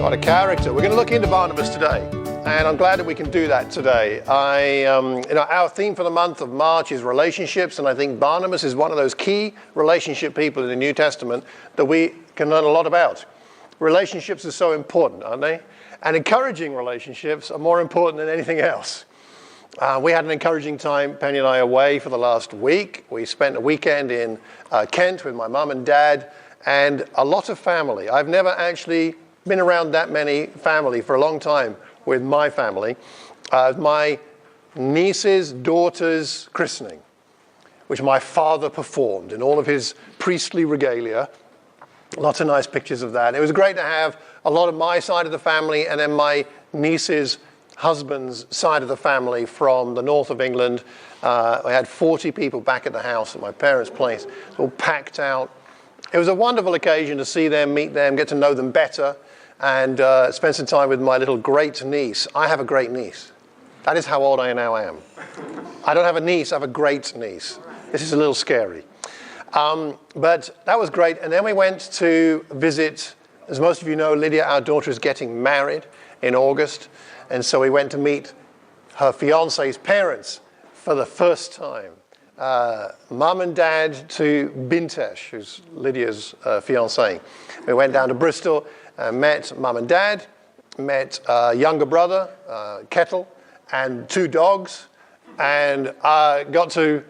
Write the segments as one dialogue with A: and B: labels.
A: What a character. We're going to look into Barnabas today, and I'm glad that we can do that today. Our theme for the month of March is relationships, and I think Barnabas is one of those key relationship people in the New Testament that we can learn a lot about. Relationships are so important, aren't they? And encouraging relationships are more important than anything else. We had an encouraging time, Penny and I, away for the last week. We spent a weekend in Kent with my mum and dad and a lot of family. I've never actually been around that many family for a long time with my family. My niece's daughter's christening, which my father performed in all of his priestly regalia. Lots of nice pictures of that. It was great to have a lot of my side of the family and then my niece's husband's side of the family from the north of England. I had 40 people back at the house at my parents' place, all packed out. It was a wonderful occasion to see them, meet them, get to know them better, and spend some time with my little great niece. I have a great niece. That is how old I now am. I don't have a niece, I have a great niece. This is a little scary. But that was great. And then we went to visit, as most of you know, Lydia, our daughter, is getting married in August. And so we went to meet her fiancé's parents for the first time. Mum and dad to Bintesh, who's Lydia's fiancé. We went down to Bristol, met mum and dad, met younger brother, Kettle, and 2 dogs, and got to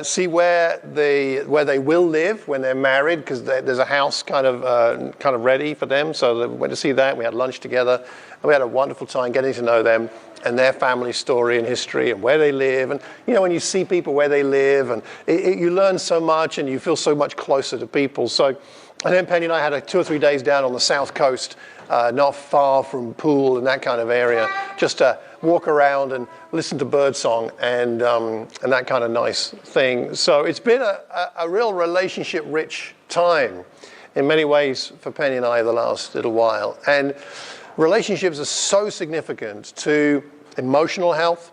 A: see where they will live when they're married, because there's a house kind of ready for them. So we went to see that. We had lunch together, and we had a wonderful time getting to know them and their family story and history and where they live. And you know, when you see people where they live, and you learn so much and you feel so much closer to people. So, and then Penny and I had 2 or 3 days down on the south coast, not far from Poole and that kind of area, just to walk around and listen to birdsong and that kind of nice thing. So it's been a real relationship-rich time in many ways for Penny and I the last little while. And relationships are so significant to emotional health,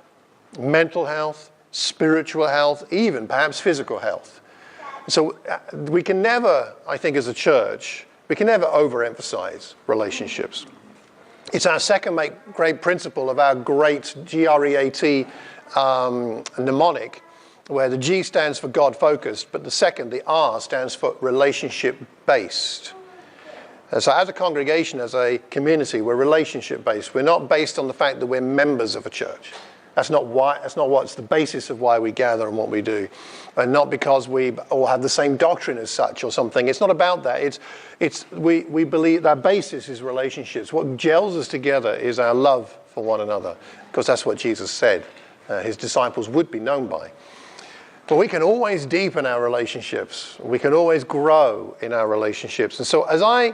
A: mental health, spiritual health, even perhaps physical health. So we can never, I think as a church, we can never overemphasize relationships. It's our second great principle of our great GREAT mnemonic, where the G stands for God-focused, but the R stands for relationship-based. And so as a congregation, as a community, we're relationship-based. We're not based on the fact that we're members of a church. That's not what's the basis of why we gather and what we do. And not because we all have the same doctrine as such or something. It's not about that. We believe that basis is relationships. What gels us together is our love for one another, because that's what Jesus said his disciples would be known by. But we can always deepen our relationships. We can always grow in our relationships. And so as I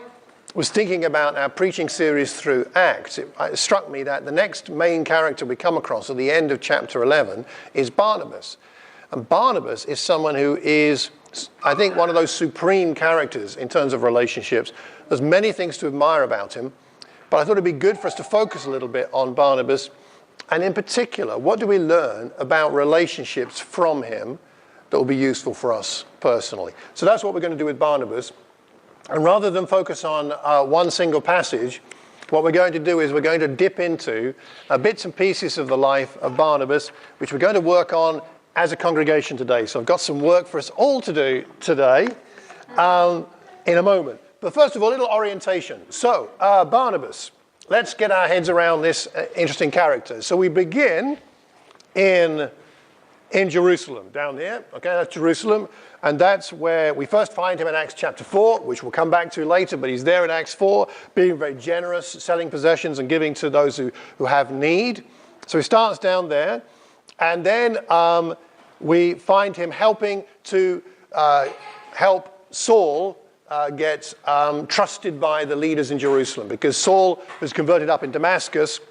A: was thinking about our preaching series through Acts, it struck me that the next main character we come across at the end of chapter 11 is Barnabas. And Barnabas is someone who is, I think, one of those supreme characters in terms of relationships. There's many things to admire about him, but I thought it'd be good for us to focus a little bit on Barnabas. And in particular, what do we learn about relationships from him that will be useful for us personally? So that's what we're going to do with Barnabas. And rather than focus on one single passage, what we're going to do is we're going to dip into bits and pieces of the life of Barnabas, which we're going to work on as a congregation today. So I've got some work for us all to do today in a moment. But first of all, a little orientation. So Barnabas, let's get our heads around this interesting character. So we begin in Jerusalem, down here. Okay, that's Jerusalem. And that's where we first find him in Acts chapter 4, which we'll come back to later, but he's there in Acts 4, being very generous, selling possessions and giving to those who have need. So he starts down there. And then we find him helping to help Saul get trusted by the leaders in Jerusalem, because Saul was converted up in Damascus,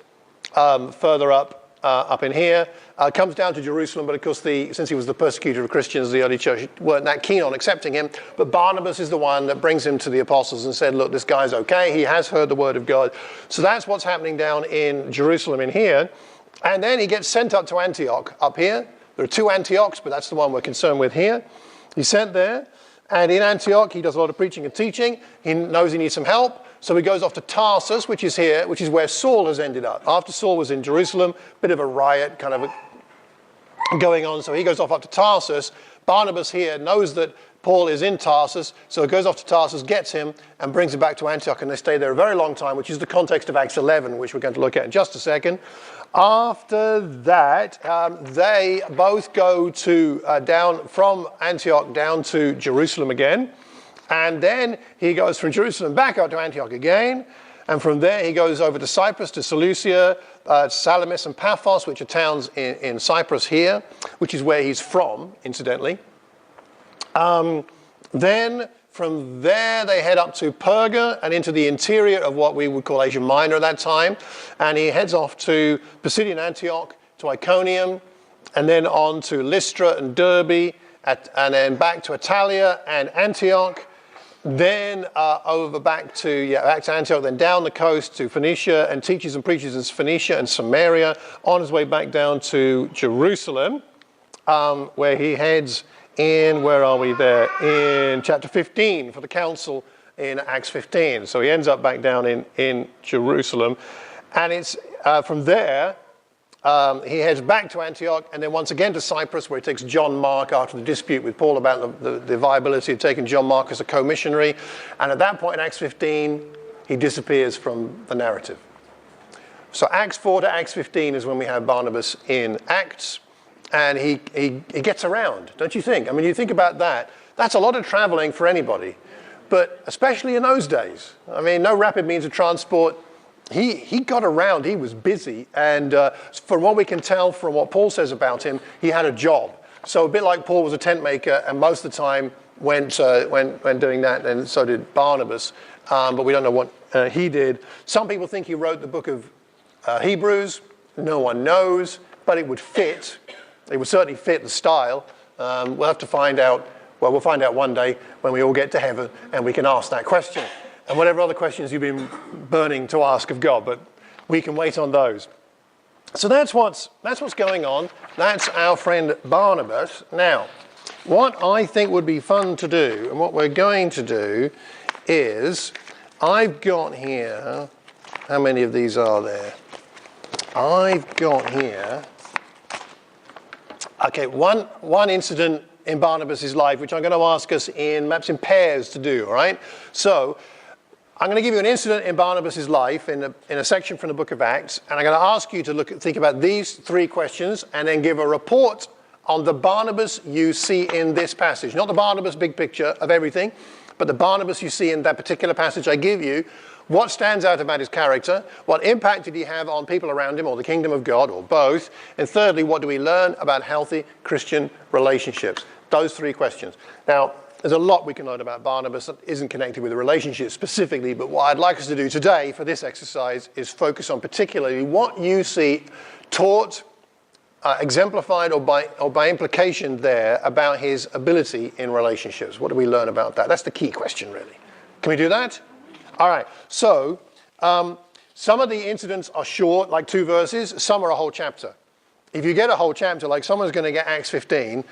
A: further up in here, comes down to Jerusalem, but of course, since he was the persecutor of Christians, the early church weren't that keen on accepting him. But Barnabas is the one that brings him to the apostles and said, look, this guy's okay. He has heard the word of God. So that's what's happening down in Jerusalem in here. And then he gets sent up to Antioch up here. There are 2 Antiochs, but that's the one we're concerned with here. He's sent there. And in Antioch, he does a lot of preaching and teaching. He knows he needs some help. So he goes off to Tarsus, which is here, which is where Saul has ended up. After Saul was in Jerusalem, bit of a riot kind of going on, so he goes off up to Tarsus. Barnabas here knows that Paul is in Tarsus, so he goes off to Tarsus, gets him, and brings him back to Antioch, and they stay there a very long time, which is the context of Acts 11, which we're going to look at in just a second. After that, they both go to down from Antioch down to Jerusalem again, and then he goes from Jerusalem back up to Antioch again, and from there he goes over to Cyprus, to Seleucia, Salamis and Paphos, which are towns in Cyprus here, which is where he's from, incidentally. Then from there they head up to Perga and into the interior of what we would call Asia Minor at that time, and he heads off to Pisidian Antioch, to Iconium, and then on to Lystra and Derbe, and then back to Attalia and Antioch, then over back to Antioch, then down the coast to Phoenicia, and teaches and preaches in Phoenicia and Samaria, on his way back down to Jerusalem, where he heads in, where are we there? In chapter 15 for the council in Acts 15. So he ends up back down in Jerusalem. And it's from there, he heads back to Antioch and then once again to Cyprus, where he takes John Mark after the dispute with Paul about the viability of taking John Mark as a co-missionary. And at that point in Acts 15, he disappears from the narrative. So Acts 4 to Acts 15 is when we have Barnabas in Acts. And he gets around, don't you think? I mean, you think about that. That's a lot of traveling for anybody, but especially in those days. I mean, no rapid means of transport. He got around, he was busy. And from what we can tell from what Paul says about him, he had a job. So a bit like Paul was a tent maker and most of the time went doing that, and so did Barnabas. But we don't know what he did. Some people think he wrote the book of Hebrews. No one knows, but it would fit. It would certainly fit the style. We'll have to find out. Well, we'll find out one day when we all get to heaven and we can ask that question. And whatever other questions you've been burning to ask of God, but we can wait on those. So that's what's going on. That's our friend Barnabas. Now, what I think would be fun to do, and what we're going to do, is I've got here, how many of these are there? I've got here, okay, one incident in Barnabas' life, which I'm going to ask us perhaps in pairs to do, all right? So I'm going to give you an incident in Barnabas' life in a section from the book of Acts, and I'm going to ask you to think about these three questions and then give a report on the Barnabas you see in this passage. Not the Barnabas big picture of everything, but the Barnabas you see in that particular passage I give you. What stands out about his character? What impact did he have on people around him or the kingdom of God, or both? And thirdly, what do we learn about healthy Christian relationships? Those three questions. Now, there's a lot we can learn about Barnabas that isn't connected with the relationship specifically, but what I'd like us to do today for this exercise is focus on particularly what you see taught, exemplified, or by implication there about his ability in relationships. What do we learn about that? That's the key question, really. Can we do that? All right, so some of the incidents are short, like 2 verses. Some are a whole chapter. If you get a whole chapter, like someone's going to get Acts 15,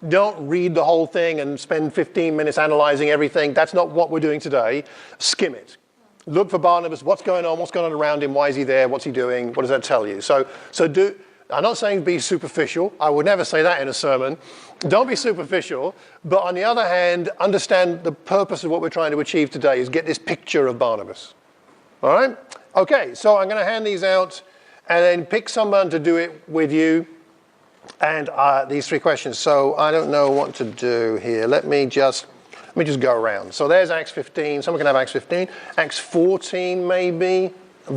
A: don't read the whole thing and spend 15 minutes analyzing everything. That's not what we're doing today. Skim it. Look for Barnabas. What's going on around him? Why is he there? What's he doing? What does that tell you? I'm not saying be superficial. I would never say that in a sermon. Don't be superficial. But on the other hand, understand the purpose of what we're trying to achieve today is get this picture of Barnabas. All right? Okay, so I'm going to hand these out and then pick someone to do it with you. And these 3 questions. So I don't know what to do here. Let me just go around. So there's Acts 15. Someone can have Acts 15. Acts 14 maybe.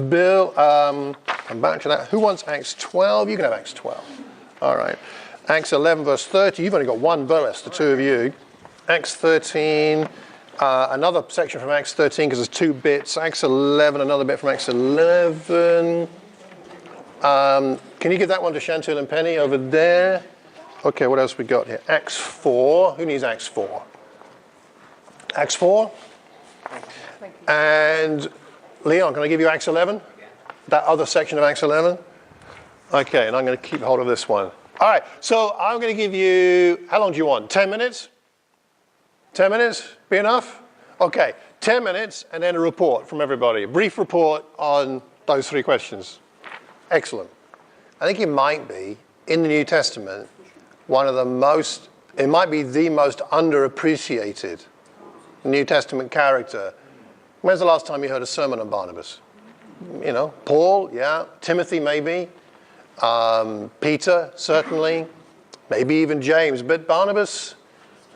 A: Bill, I'm back to that. Who wants Acts 12? You can have Acts 12. All right. Acts 11, verse 30. You've only got one verse, the 2 of you. Acts 13, another section from Acts 13, because there's 2 bits. Acts 11, another bit from Acts 11. Can you give that one to Chantal and Penny over there? Okay, what else we got here? Acts 4. Who needs Acts 4? Acts 4? Thank you. And Leon, can I give you Acts 11? That other section of Acts 11? Okay, and I'm going to keep hold of this one. All right, so I'm going to give you, how long do you want? 10 minutes? 10 minutes? Be enough? Okay, 10 minutes and then a report from everybody. A brief report on those 3 questions. Excellent. I think he might be, in the New Testament, one of the most, it might be the most underappreciated New Testament character. When's the last time you heard a sermon on Barnabas? You know, Paul, yeah. Timothy, maybe. Peter, certainly. Maybe even James. But Barnabas,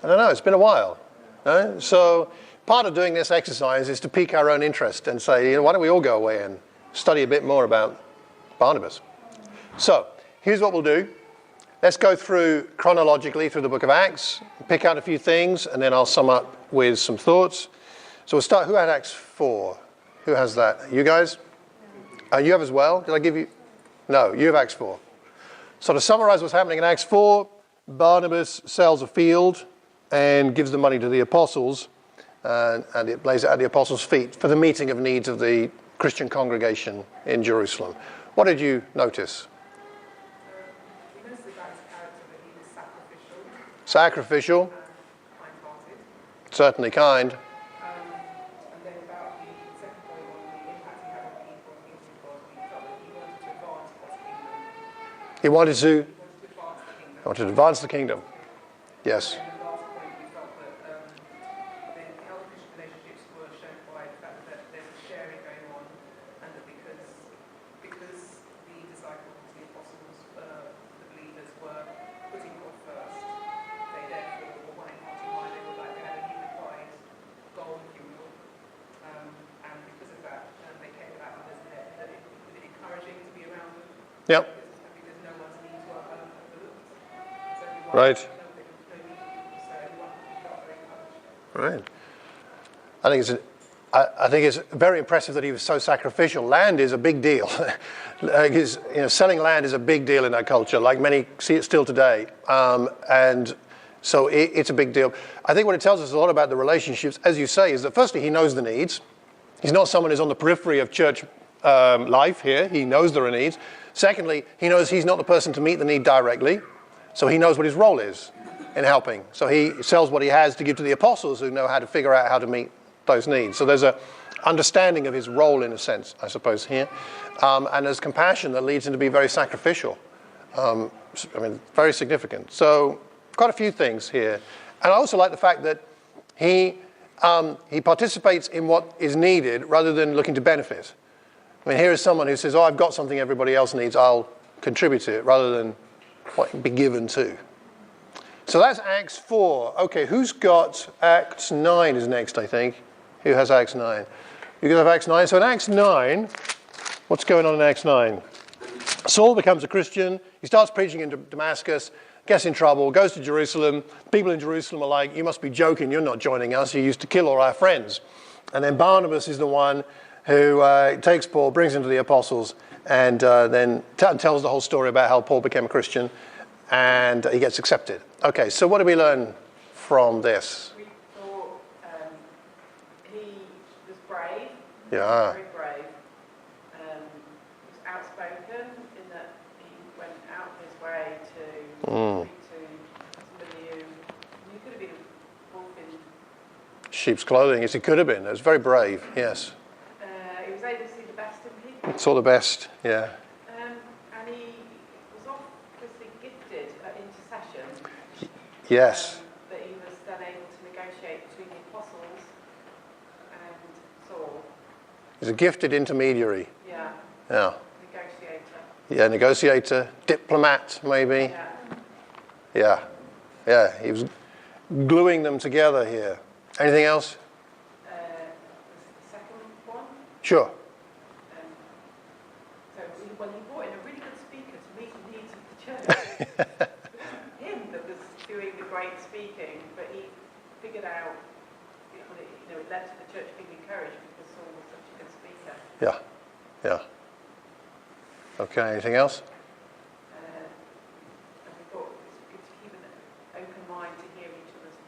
A: I don't know, it's been a while. So part of doing this exercise is to pique our own interest and say, you know, why don't we all go away and study a bit more about Barnabas? So here's what we'll do. Let's go through chronologically through the book of Acts, pick out a few things, and then I'll sum up with some thoughts. So we'll start. Who had Acts 4? Who has that? You guys? You have as well? Did I give you? No, you have Acts 4. So to summarize what's happening in Acts 4, Barnabas sells a field and gives the money to the apostles, and it lays it at the apostles' feet for the meeting of needs of the Christian congregation in Jerusalem. What did you notice? Sacrificial. Kind-hearted. Certainly kind. And then about the second point on the impact he had on people and things God, we felt that he wanted to advance God's kingdom. He wanted to advance the kingdom. Yes. And the last point, we felt that the healthy Christian relationships were shown by the fact that there was sharing going on, and that because the disciples, the apostles, the believers were putting God first, they therefore were one in heart and mind. They were like they had a unified goal, if you will, and because of that, they cared about others. That it was encouraging to be around them. Yep. Because no one's needs were overlooked. So everyone, right. So everyone felt very encouraged. Right. I think it's very impressive that he was so sacrificial. Land is a big deal. Selling land is a big deal in that culture, like many see it still today. And so it's a big deal. I think what it tells us a lot about the relationships, as you say, is that firstly, he knows the needs. He's not someone who's on the periphery of church life here. He knows there are needs. Secondly, he knows he's not the person to meet the need directly. So he knows what his role is in helping. So he sells what he has to give to the apostles who know how to figure out how to meet those needs. So there's a understanding of his role in a sense, I suppose, here. And there's compassion that leads him to be very sacrificial. Very significant. So quite a few things here. And I also like the fact that he participates in what is needed rather than looking to benefit. Here is someone who says, I've got something everybody else needs, I'll contribute to it, rather than what be given to. So that's Acts 4. Okay, who's got Acts 9 is next, I think. Who has Acts 9? You guys have Acts 9. So in Acts 9, what's going on in Acts 9? Saul becomes a Christian. He starts preaching in Damascus, gets in trouble, goes to Jerusalem. People in Jerusalem are like, you must be joking, you're not joining us. You used to kill all our friends. And then Barnabas is the one who takes Paul, brings him to the apostles, and then tells the whole story about how Paul became a Christian, and he gets accepted. Okay, so what do we learn from this?
B: We thought he was brave.
A: Yeah.
B: Very brave. He was outspoken in that he went out of his way to speak to somebody who could have been a wolf in
A: sheep's clothing. Yes, he could have been. It was very brave, yes.
B: He was able to see the best in people.
A: Saw the best, yeah.
B: And he was obviously gifted at intercession.
A: Yes.
B: That he was then able to negotiate between the apostles and Saul.
A: He's a gifted intermediary.
B: Yeah.
A: Yeah.
B: Negotiator.
A: Yeah, negotiator, diplomat, maybe.
B: Yeah.
A: Yeah. He was gluing them together here. Anything else?
B: The second one.
A: Sure.
B: He brought in a really good speaker to meet the needs of the church. It wasn't him that was doing the great speaking, but he figured out, it led to the church being encouraged because Saul was such a good speaker.
A: Yeah. Okay, anything else?
B: And we thought it was good to keep an open mind to hear each other's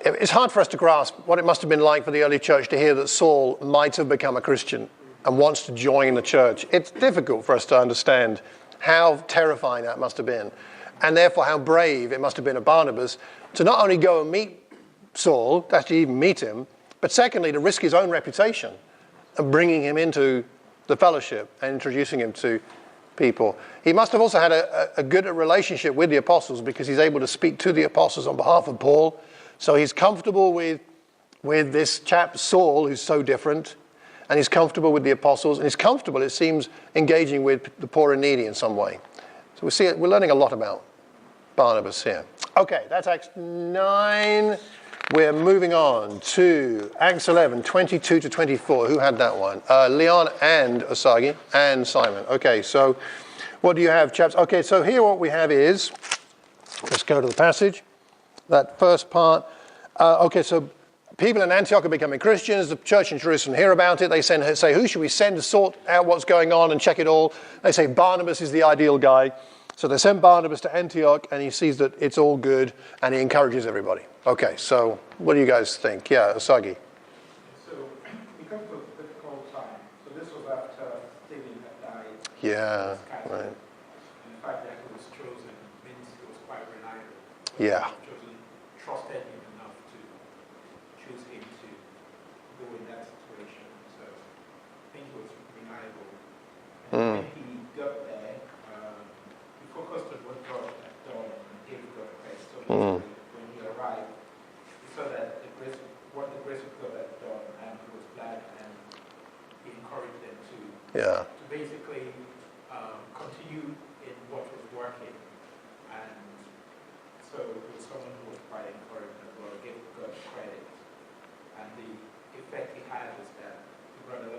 B: needs.
A: It's hard for us to grasp what it must have been like for the early church to hear that Saul might have become a Christian and wants to join the church. It's difficult for us to understand how terrifying that must have been, and therefore how brave it must have been of Barnabas to not only go and meet Saul, to actually even meet him, but secondly, to risk his own reputation of bringing him into the fellowship and introducing him to people. He must have also had a good relationship with the apostles, because he's able to speak to the apostles on behalf of Paul. So he's comfortable with this chap Saul, who's so different, and he's comfortable with the apostles, and he's comfortable, it seems, engaging with the poor and needy in some way. So we're learning a lot about Barnabas here. Okay, that's Acts 9. We're moving on to Acts 11, 22 to 24. Who had that one? Leon and Asagi and Simon. Okay, so what do you have, chaps? Okay, so here what we have is, let's go to the passage, that first part. Okay, so people in Antioch are becoming Christians. The church in Jerusalem hear about it. They say, who should we send to sort out what's going on and check it all? They say Barnabas is the ideal guy. So they send Barnabas to Antioch, and he sees that it's all good, and he encourages everybody. Okay, so what do you guys think? Yeah, Asagi.
C: So we come to a difficult time. So this was after Stephen had died.
A: Yeah, right.
C: And the fact that he was chosen means he was quite reliable.
A: Yeah.
C: Chosen, trusted him enough to choose him to go in that situation. So I think he was reliable. And when he got there, he focused on what God had done and gave God credit. So basically, when he arrived, he saw that what the grace of God had done, and he was glad, and he encouraged them to basically continue in what was working. And so it was someone who was quite encouraged as well, gave God credit. And the effect he had was that he brought a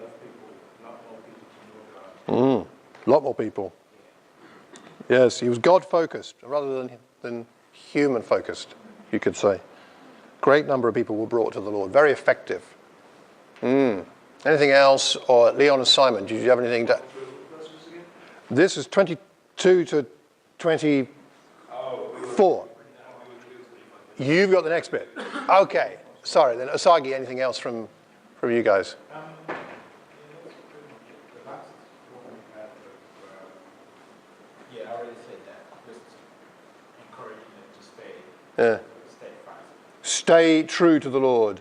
C: lot more people to know God.
A: A lot more people. Yes, he was God-focused rather than human-focused, you could say. Great number of people were brought to the Lord. Very effective. Anything else? Or Leon and Simon, did you have anything to... This is 22 to 24. You've got the next bit. Okay. Sorry, then Asagi, anything else from you guys?
C: I already said that. Just encouraging them to
A: Yeah.
C: stay fast.
A: Stay true to the Lord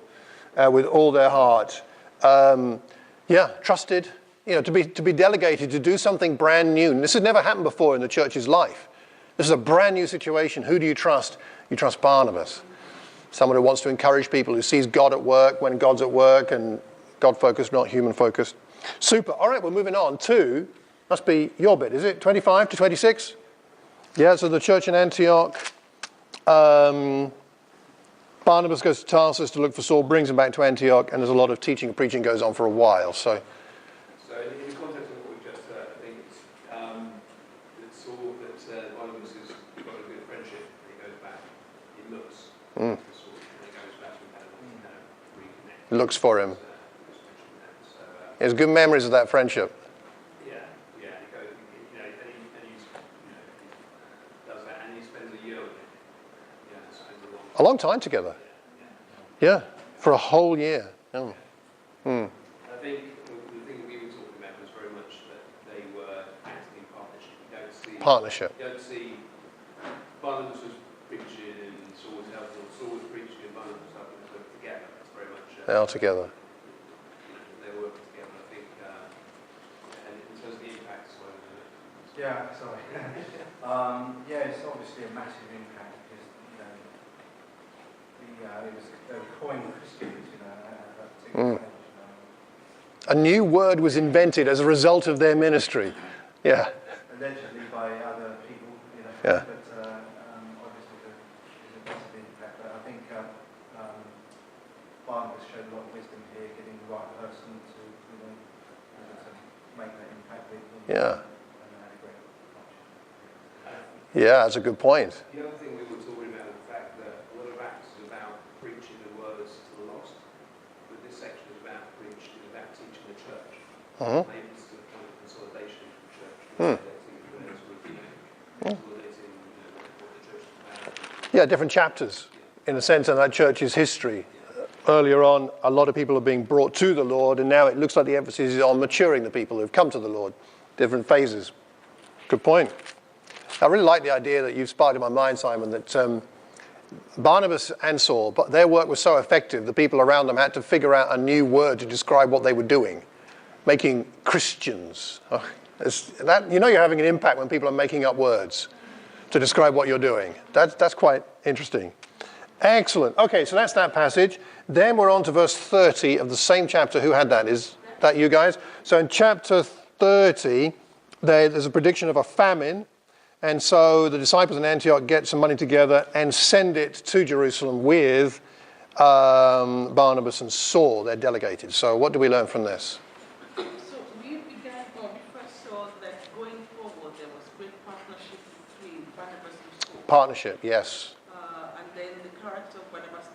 A: with all their heart. Trusted. To be delegated to do something brand new. And this has never happened before in the church's life. This is a brand new situation. Who do you trust? You trust Barnabas. Someone who wants to encourage people, who sees God at work when God's at work, and God-focused, not human-focused. Super. All right, we're moving on to, must be your bit, is it? 25 to 26? Yeah, so the church in Antioch. Barnabas goes to Tarsus to look for Saul, brings him back to Antioch, and there's a lot of teaching and preaching goes on for a while. So
D: in the context of what we just heard, I think it's Saul that Barnabas has got a good friendship when he goes back. He looks for Saul when he goes back to reconnect.
A: Looks for him. He has good memories of that friendship.
D: He goes, and he does that, and he spends a year with him. Spends
A: A long time together. Yeah, for a whole year. Oh.
D: I think the thing that we were talking about was very much that they were acting in partnership. You don't see
A: Partnership.
D: You don't see Barnabas was preaching and Saul was helping, or Saul was preaching and Barnabas was helping. So together, it's very much.
A: They are together.
D: They were working together. I think, and in terms of the impact as well.
E: Yeah, sorry. It's obviously a massive impact because they were coined Christians, at that particular stage.
A: A new word was invented as a result of their ministry. Yeah.
E: Allegedly by other people,
A: Yeah.
E: but obviously there's a massive impact. But I think Barnabas showed a lot of wisdom here, getting the right person to make that impact big.
A: Yeah.
E: And had a great function.
A: Yeah, that's a good point.
D: The other thing we were talking about was the fact that a lot of Acts is about preaching the words to the lost, but this section is about preaching, about teaching the church. Maybe it's to the point of consolidation of the church. Consolidating what the church is about.
A: Yeah, different chapters, in a sense, in that church's history. Earlier on, a lot of people are being brought to the Lord, and now it looks like the emphasis is on maturing the people who've come to the Lord. Different phases. Good point. I really like the idea that you've sparked in my mind, Simon, that Barnabas and Saul, but their work was so effective, the people around them had to figure out a new word to describe what they were doing, making Christians. Oh, you know you're having an impact when people are making up words to describe what you're doing. That's quite interesting. Excellent. Okay, so that's that passage. Then we're on to verse 30 of the same chapter. Who had that? Is that you guys? So in chapter 30, there's a prediction of a famine. And so the disciples in Antioch get some money together and send it to Jerusalem with Barnabas and Saul. They're delegated. So what do we learn from this?
B: So we began, or we first saw that going forward there was great partnership between Barnabas and Saul.
A: Partnership, yes.
B: And then the character of Barnabas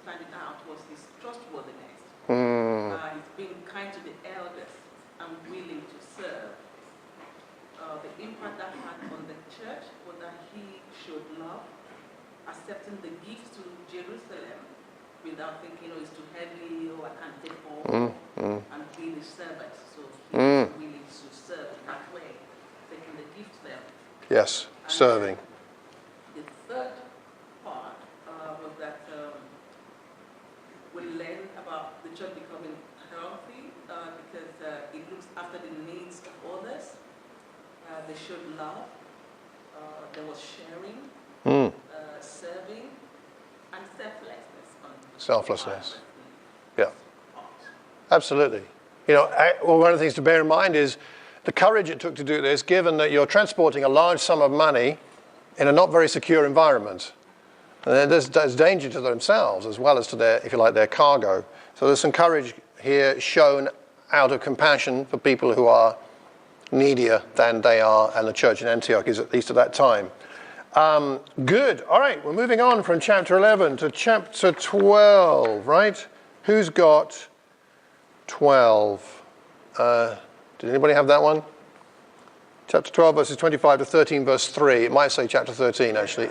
B: standing out was his trustworthiness. He's being kind to the elders and willing to serve. The impact that had on the church was that he showed love, accepting the gifts to Jerusalem without thinking, oh, it's too heavy, or I can't take all, and being a servant. So he was willing to serve in that way, taking the gift there.
A: Yes,
B: And
A: serving.
B: The third part was that we learned about the church becoming healthy because it looks after the needs of others. They showed love, there was sharing, serving, and selflessness.
A: Selflessness. Yeah. Absolutely. You know, one of the things to bear in mind is the courage it took to do this, given that you're transporting a large sum of money in a not very secure environment. And there's danger to themselves as well as to their, if you like, their cargo. So there's some courage here shown out of compassion for people who are needier than they are, and the church in Antioch is, at least at that time. Good. All right, we're moving on from chapter 11 to chapter 12, right? Who's got 12? Did anybody have that one? Chapter 12, verses 25 to 13, verse 3. It might say chapter 13, actually.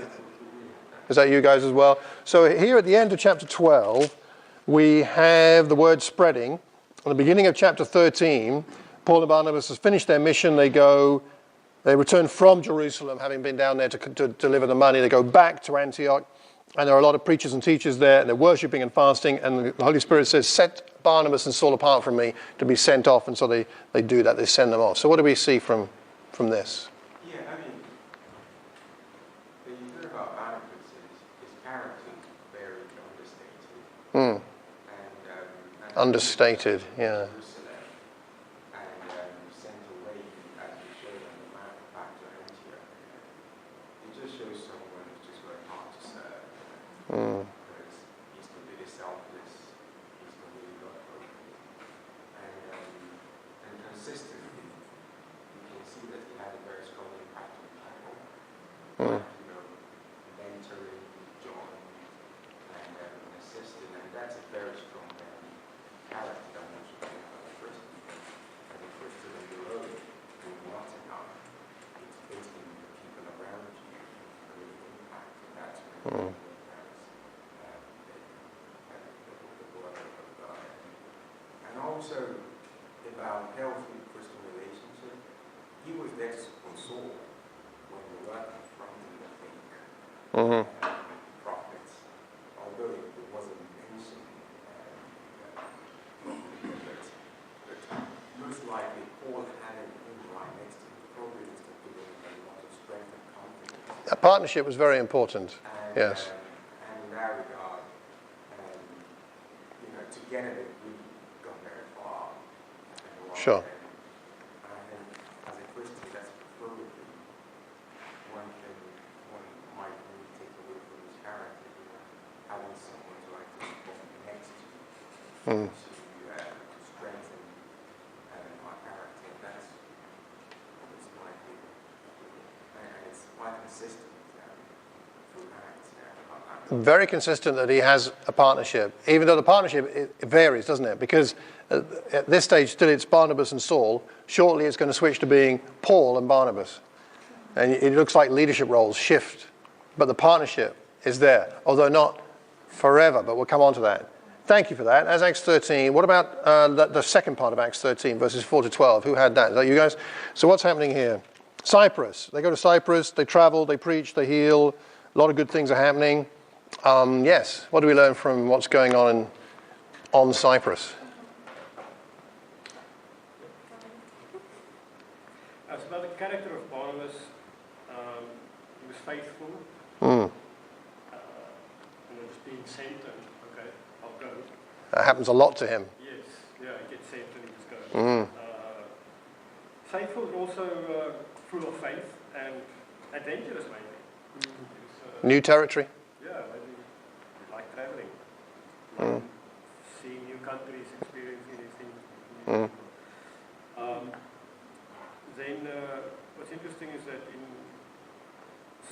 A: Is that you guys as well? So here at the end of chapter 12, we have the word spreading. At the beginning of chapter 13, Paul and Barnabas have finished their mission. They return from Jerusalem, having been down there to deliver the money. They go back to Antioch, and there are a lot of preachers and teachers there, and they're worshipping and fasting, and the Holy Spirit says, set Barnabas and Saul apart from me to be sent off, and so they do that. They send them off. So what do we see from this?
C: Yeah, I mean, the thing about Barnabas is his character is very understated. And
A: Understated, yeah.
C: Jerusalem, and sent away, as we showed on the map, back to Antioch. It just shows someone who's just very hard to serve. Because he's completely selfless, he's completely God-focused. And consistently, you can see that he had a very strong impact on people. Mentoring, John, and assisting, and that's a very strong character that we should have as a Christian. As a Christian on the road, doing what's enough, it's based on the people around you, and the impact, and that's when the word of God. And also about healthy Christian relationship, he was there to support Saul when the word confronted the faith. Prophets, although it wasn't mentioned, but most likely Paul had it right next to him, probably just to give him a lot of strength and confidence.
A: That partnership was very important. Yes.
C: And in that regard, together they've really gone very far.
A: Sure.
C: And as a Christian, that's probably one thing one might really take away from his character, having someone to walk next to strengthen our character. That's my thing. And it's quite consistent through Acts.
A: Very consistent that he has a partnership, even though the partnership it varies, doesn't it? Because at this stage, still it's Barnabas and Saul. Shortly, it's going to switch to being Paul and Barnabas. And it looks like leadership roles shift. But the partnership is there, although not forever, but we'll come on to that. Thank you for that. As Acts 13, what about the second part of Acts 13, verses 4 to 12? Who had that? Is that you guys? So what's happening here? Cyprus. They go to Cyprus, they travel, they preach, they heal. A lot of good things are happening. Yes, what do we learn from what's going on Cyprus?
F: It's about the character of Barnabas. He was faithful.
A: Mm.
F: And was being sent, and okay, I'll go.
A: That happens a lot to him.
F: Yes, yeah, he gets sent and he just goes.
A: Mm.
F: Faithful, but also full of faith and adventurous, maybe.
A: New territory?
F: Yeah, maybe you like traveling.
A: Mm.
F: Seeing new countries, experiencing these things.
A: Mm.
F: Then what's interesting is that in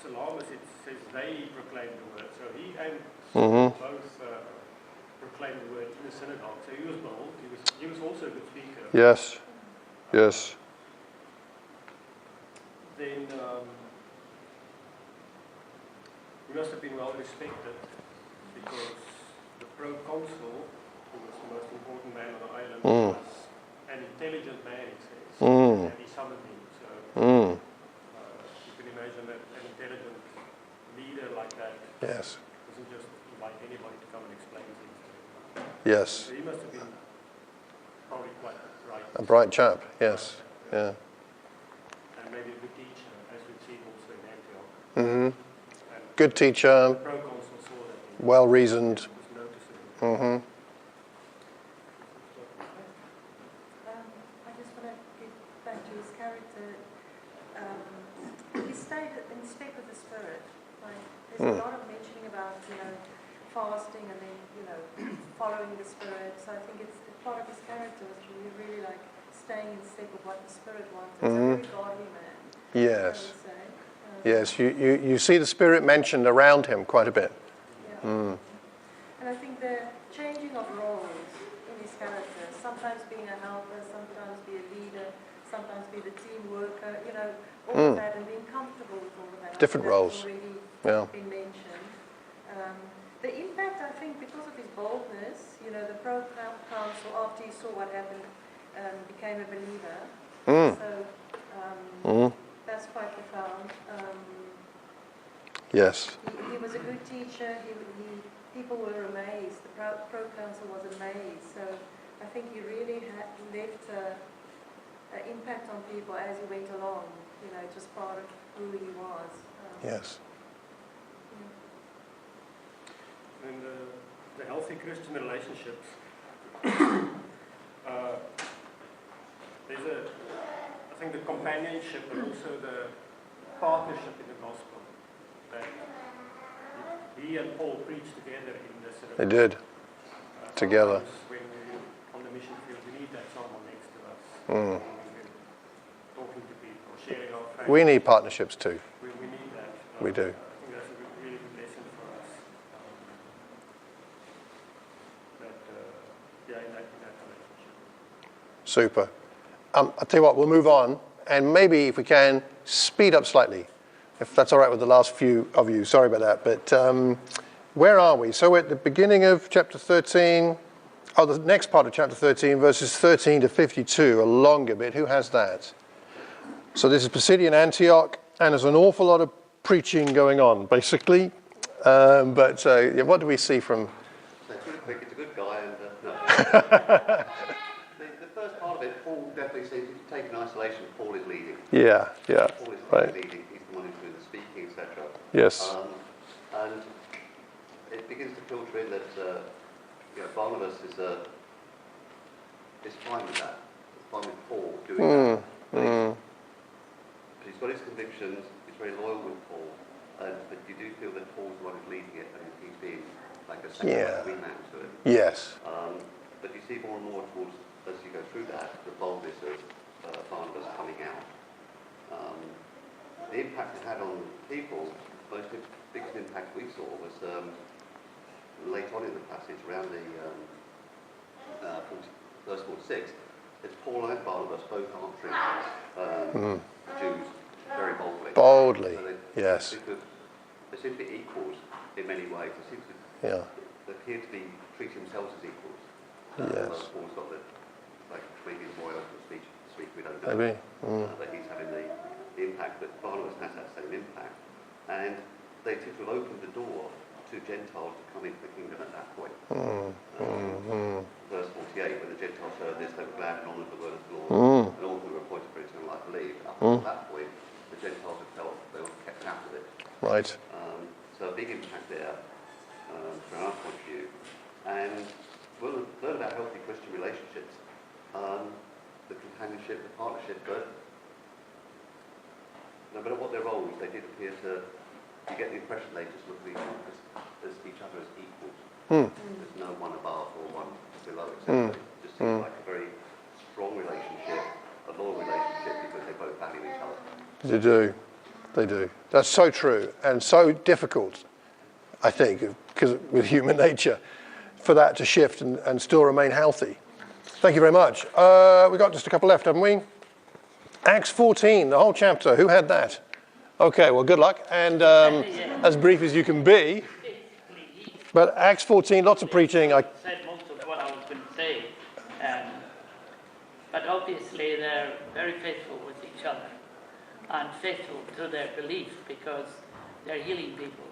F: Salamis it says they proclaimed the word. So he and Saul both proclaimed the word in the synagogue. So he was bold. He was also a good speaker.
A: Yes. Yes.
F: Then he must have been well respected because the proconsul, who was the most important man on the island, was an intelligent man, it says. And he summoned him. So you can imagine that an intelligent leader like that
A: Yes.
F: doesn't just invite anybody to come and explain things to him.
A: Yes.
F: So he must have been probably quite bright.
A: A bright chap. Yes. Yeah.
F: And maybe a good teacher, as we've seen also in Antioch.
A: Mm-hmm.
F: And
A: Good teacher.
F: the proconsul saw that he
A: Well reasoned.
F: was noticeable.
A: Mm-hmm.
G: I just want to get back to his character. He stayed in step with the Spirit. Like, there's a lot of mentioning about, fasting and then, following the Spirit. So I think it's part of his character was really like staying in step with what the Spirit wanted. So a very godly man.
A: Yes.
G: I would say.
A: Yes. You see the Spirit mentioned around him quite a bit.
G: Yeah. And I think the changing of roles in his character, sometimes being a helper, sometimes be a leader, sometimes be the team worker, all of that, and being comfortable with all of that.
A: Different roles.
G: Already been mentioned. The impact, I think, because of his boldness, the pro-council, after he saw what happened, became a believer. So that's quite profound.
A: Yes.
G: He was a good teacher. People were amazed. The pro-council was amazed. So I think he really left an impact on people as he went along. Just part of who he was.
A: Yes.
F: And the healthy Christian relationships. There's I think the companionship, but also the partnership in the gospel. That he and Paul preached together in the synagogue.
A: They did. Together.
F: When we're on the mission field, we need that someone next to us. Talking to people, sharing our faith.
A: We need partnerships too.
F: We need that.
A: We do.
F: I think that's a really good lesson for us. In that relationship.
A: Super. I'll tell you what, we'll move on, and maybe if we can, speed up slightly, if that's all right with the last few of you. Sorry about that. But where are we? So we're at the beginning of chapter 13. Oh, the next part of chapter 13, verses 13 to 52, a longer bit. Who has that? So this is Pisidian Antioch, and there's an awful lot of preaching going on, basically. But what do we see from...
H: It's really quick, it's a good guy, and no. The first part of it, Paul definitely seems to take in isolation. Paul is leading.
A: Yeah,
H: Paul is
A: right.
H: leading. He's the one who's doing the speaking, etc.
A: Yes.
H: And it begins to filter in that Barnabas is fine with that. It's fine with Paul doing that. But he's got his convictions. He's very loyal with Paul. But you do feel that Paul's the one who's leading it, and he's being like a second wingman to it.
A: Yes.
H: But you see more and more towards, as you go through that, the boldness of Barnabas coming out. The impact it had on people, the biggest impact we saw was late on in the passage, around the verse 46. It's Paul and Barnabas both answering Jews very boldly.
A: Boldly,
H: So
A: yes.
H: They seem to be equals in many ways. They appear to be treating themselves as equals.
A: Yes.
H: Paul's got maybe the royal speak, we don't know.
A: Maybe.
H: But he's having the impact, but Barnabas has that same impact. And they will open the door to Gentiles to come into the kingdom at that point. Verse 48, when the Gentiles heard this, they were glad and honoured the word of the Lord, and all who were appointed for eternal life believed. Up until that point, the Gentiles had felt they were kept out of it.
A: Right.
H: So a big impact there from our point of view. And we'll learn about healthy Christian relationships, the companionship, the partnership, but no matter what their roles, they did appear to, you get the impression they just look at each other as equals. There's no one above or one below, etc. It just seems like a very strong relationship, a loyal relationship, because they both value each other.
A: They do. They do. That's so true and so difficult, I think, because with human nature, for that to shift and still remain healthy. Thank you very much. We've got just a couple left, haven't we? Acts 14, the whole chapter. Who had that? Okay, well, good luck. And as brief as you can be. But Acts 14, lots of preaching.
I: I said most of what I was going to say. But obviously they're very faithful with each other and faithful to their belief because they're healing people.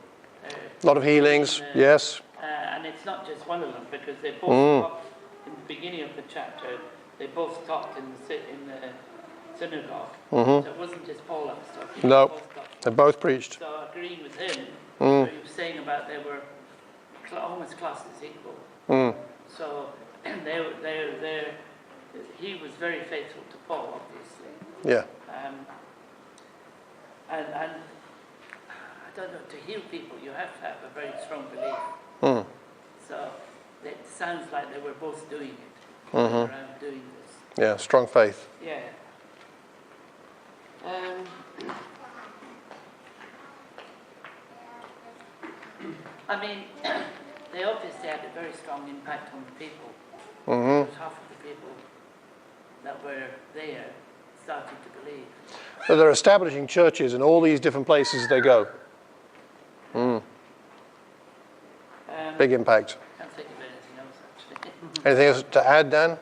A: A lot of healings, yes.
I: And it's not just one of them because they both talked in the beginning of the chapter. They both talked in the synagogue. So it wasn't just Paul that was talking.
A: No, they both preached.
I: So agreeing with him, what he was saying about they were almost classed as equal. So he was very faithful to Paul, obviously.
A: Yeah.
I: And I don't know, to heal people you have to have a very strong belief. So it sounds like they were both doing it. Around doing this.
A: Yeah, strong faith.
I: Yeah. I mean, they obviously had a very strong impact on the people. Because half of the people that were there started to believe.
A: So they're establishing churches in all these different places they go. Big impact.
I: Can't think of anything else, actually.
A: Anything else to add, Dan?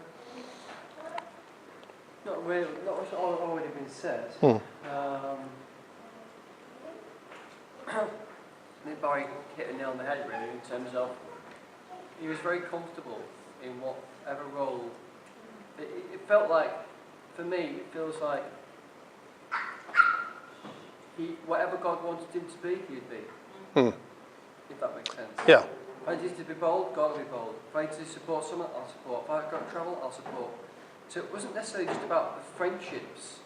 J: Not really, not what's already been said. Barry hit a nail on the head really in terms of he was very comfortable in whatever role. It felt like, for me, it feels like whatever God wanted him to be, he'd be. If that makes sense.
A: Yeah.
J: If I needed to be bold, God will be bold. If I need to support someone, I'll support. If I've got trouble, I'll support. So it wasn't necessarily just about the friendships.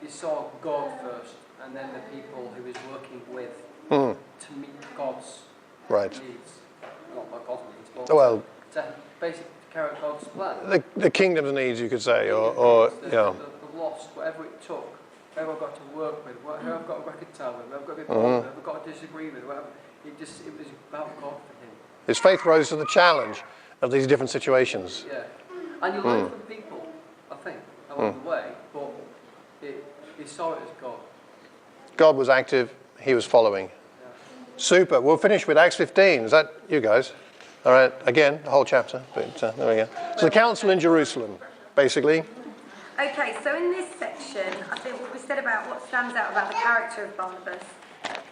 J: He saw God first, and then the people he was working with to meet God's needs. Not God's needs, but to basically carry out God's plan.
A: The kingdom's needs, you could say, or
J: the lost, whatever it took, whoever I've got to work with, who I've got to reconcile with, who I've got to be bold with, who I've got to disagree with, whatever. It was about God for him.
A: His faith rose to the challenge of these different situations.
J: Yeah. And you learn from people, I think, along the way, but he saw it as God.
A: God was active, he was following.
J: Yeah.
A: Super. We'll finish with Acts 15. Is that you guys? All right. Again, the whole chapter. But there we go. So the council in Jerusalem, basically.
G: Okay, so in this section, I think what we said about what stands out about the character of Barnabas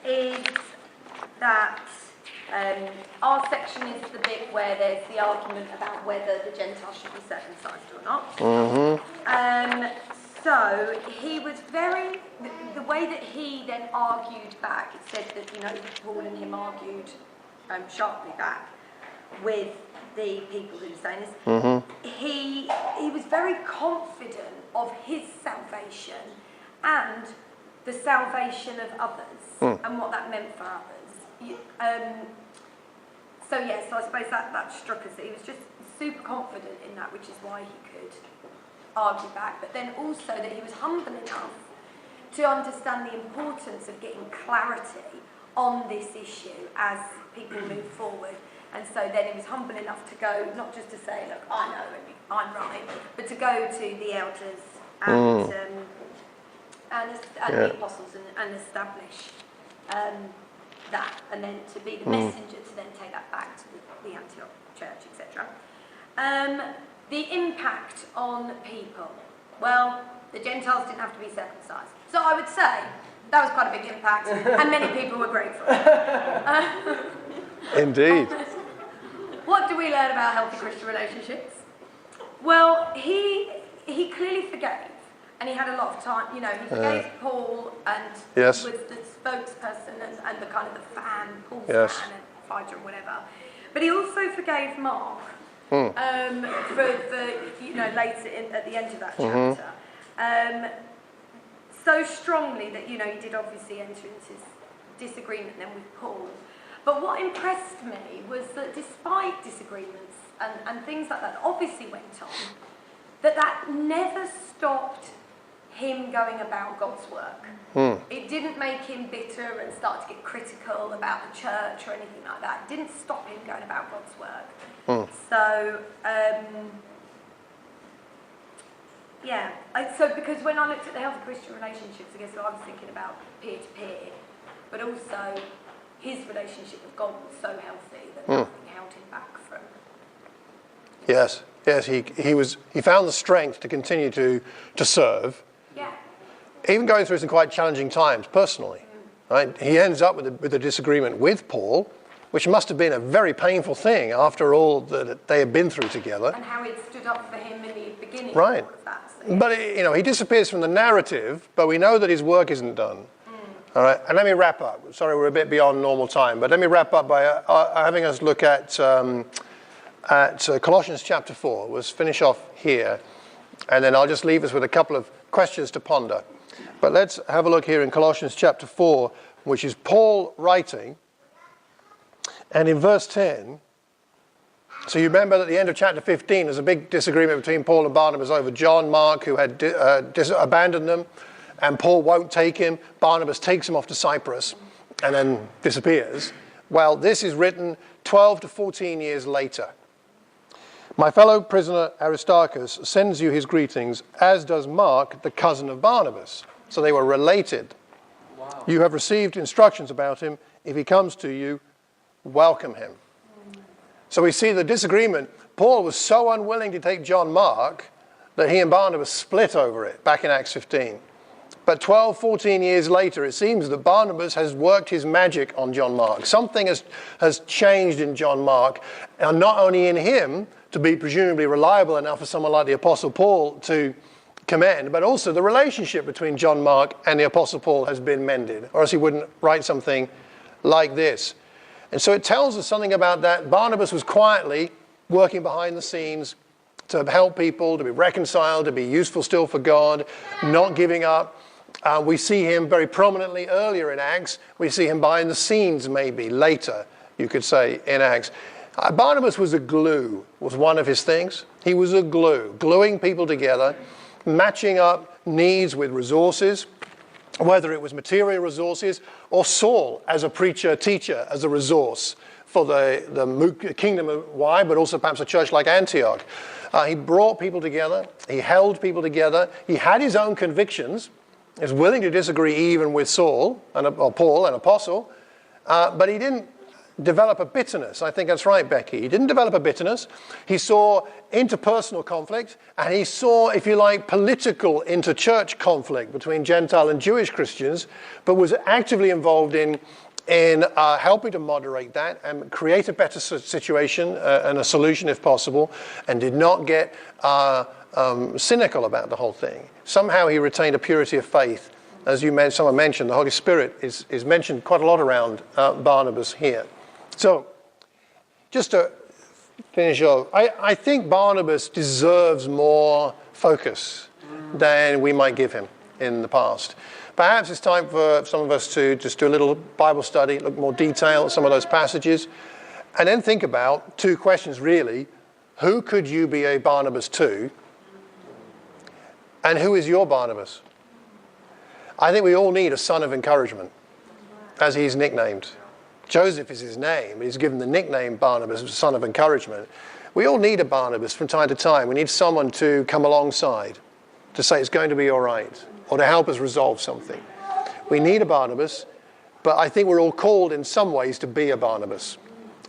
G: is that our section is the bit where there's the argument about whether the Gentiles should be circumcised or not. So he was the way that he then argued back, it said that, Paul and him argued sharply back with the people who were saying this. He was very confident of his salvation and the salvation of others and what that meant for others. So I suppose that struck us, that he was just super confident in that, which is why he could argue back, but then also that he was humble enough to understand the importance of getting clarity on this issue as people move forward. And so then he was humble enough to go, not just to say, look, I know and I'm right, but to go to the elders and the apostles and establish that, and then to be the messenger to then take that back to the Antioch church, etc. The impact on people. Well, the Gentiles didn't have to be circumcised. So I would say
K: That was quite a big impact, and many people were grateful.
A: Indeed.
K: What do we learn about healthy Christian relationships? Well, he clearly forgave, and he had a lot of time. You know, he forgave Paul and
A: Yes.
K: was the spokesperson and the kind of the fan, Paul's
A: Yes.
K: fan and fighter and whatever. But he also forgave Mark for you know, later at the end of that chapter. So strongly that, you know, he did obviously enter into his disagreement then with Paul. But what impressed me was that despite disagreements and things like that obviously went on, that never stopped him going about God's work. It didn't make him bitter and start to get critical about the church or anything like that. It didn't stop him going about God's work. So, yeah. So because when I looked at the healthy Christian relationships, I guess I was thinking about peer-to-peer, but also his relationship with God was so healthy that nothing held him back from.
A: Yes, he found the strength to continue to serve.
K: Yeah.
A: Even going through some quite challenging times personally. Right? He ends up with a disagreement with Paul, which must have been a very painful thing after all that they had been through together.
K: And how it stood up for him in the beginning.
A: Right.
K: Of all of that, so.
A: But you know, he disappears from the narrative, but we know that his work isn't done. All right, and let me wrap up. Sorry, we're a bit beyond normal time, but let me wrap up by having us look at Colossians chapter 4. We'll finish off here, and then I'll just leave us with a couple of questions to ponder. But let's have a look here in Colossians chapter 4, which is Paul writing. And in verse 10, so you remember at the end of chapter 15, there's a big disagreement between Paul and Barnabas over John Mark, who had abandoned them, and Paul won't take him. Barnabas takes him off to Cyprus and then disappears. Well, this is written 12 to 14 years later. My fellow prisoner Aristarchus sends you his greetings, as does Mark, the cousin of Barnabas. So they were related. Wow. You have received instructions about him. If he comes to you, welcome him. So we see the disagreement. Paul was so unwilling to take John Mark that he and Barnabas split over it back in Acts 15. But 12, 14 years later, it seems that Barnabas has worked his magic on John Mark. Something has changed in John Mark, and not only in him to be presumably reliable enough for someone like the Apostle Paul to commend, but also the relationship between John Mark and the Apostle Paul has been mended, or else he wouldn't write something like this. And so it tells us something about that. Barnabas was quietly working behind the scenes to help people, to be reconciled, to be useful still for God, not giving up. We see him very prominently earlier in Acts. We see him behind the scenes maybe later, you could say, in Acts. Barnabas was a glue, was one of his things. He was a glue, gluing people together, matching up needs with resources, whether it was material resources or Saul as a preacher, teacher, as a resource for the kingdom wide, but also perhaps a church like Antioch. He brought people together. He held people together. He had his own convictions. He was willing to disagree even with Saul, or Paul, an apostle, but he didn't develop a bitterness. I think that's right, Becky. He didn't develop a bitterness. He saw interpersonal conflict, and he saw, if you like, political inter-church conflict between Gentile and Jewish Christians, but was actively involved in helping to moderate that and create a better situation and a solution if possible, and did not get cynical about the whole thing. Somehow he retained a purity of faith. As someone mentioned, the Holy Spirit is mentioned quite a lot around Barnabas here. So, just to finish off, I think Barnabas deserves more focus than we might give him in the past. Perhaps it's time for some of us to just do a little Bible study, look more detail at some of those passages, and then think about two questions really. Who could you be a Barnabas to? And who is your Barnabas? I think we all need a son of encouragement, as he's nicknamed. Joseph is his name. He's given the nickname Barnabas, son of encouragement. We all need a Barnabas from time to time. We need someone to come alongside, to say it's going to be all right, or to help us resolve something. We need a Barnabas, but I think we're all called in some ways to be a Barnabas,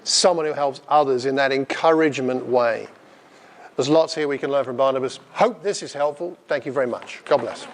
A: someone who helps others in that encouragement way. There's lots here we can learn from Barnabas. Hope this is helpful. Thank you very much. God bless.